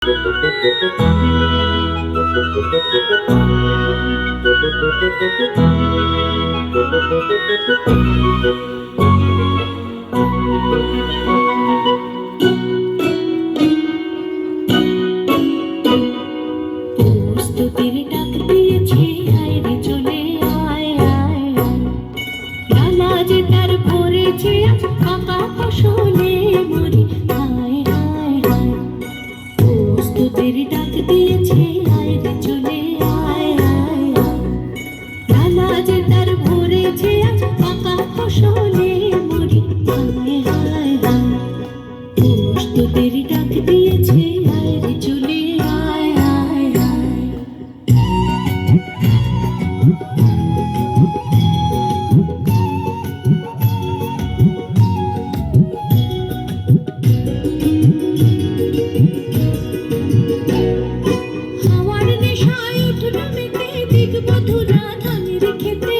প্রস্তুতির ডাক দিয়েছে, আয় রে চলে আয় আয় আয়। ডালা যে তার ভরেছে আজ পাকা ফসলে মরি, হায় হায় হায়। প্রস্তুতির ডাক দিয়েছে, আয় রে চলে আয় আয় আয়। ডালা যে তার ভরেছে আজ পাকা ফসলে মরি, হায় হায় হায়। প্রস্তুতির ডাক দিয়েছে, আয় রে চলে আয় আয় আয়। হাওয়ার নেশায় উঠল মেতে দিগবধূরা ধানের খেতে।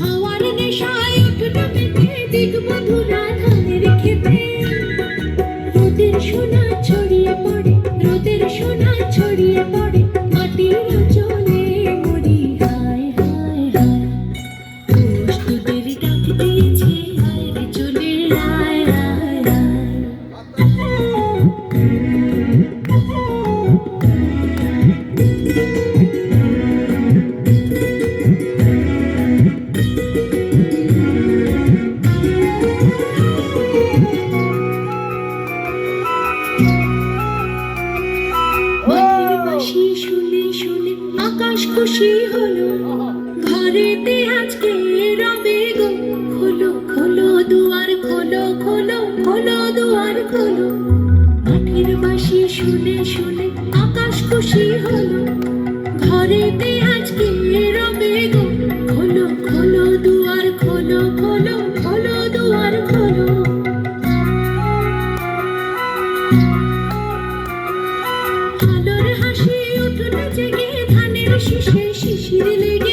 হাওয়ার নেশায় উঠল মেতে দিগবধূরা ধানের খেতে। রোদের সোনা ছড়িয়ে পড়ে, রোদের সোনা ছড়িয়ে পড়ে মাটির জলে মরি, হায় হায় হায়। প্রস্তুতির ডাক দিয়েছে, আয় রে চলে আয় আয় আয়। মাটির বাঁশি শুনে শুনে আকাশ খুশি হলো, ঘরেতে আজকে রবে গো। খোলো খোলো দুয়ার খোলো, খোলো খোলো দুয়ার খোলো। মাটির বাঁশি শুনে শুনে আকাশ খুশি হলো, ঘরেতে আজকে রবে গো। খোলো খোলো দুয়ার খোলো, খোলো খোলো দুয়ার খোলো। আলোর হাসি উঠল জেগে ধানের শীষে শিশির লেগে।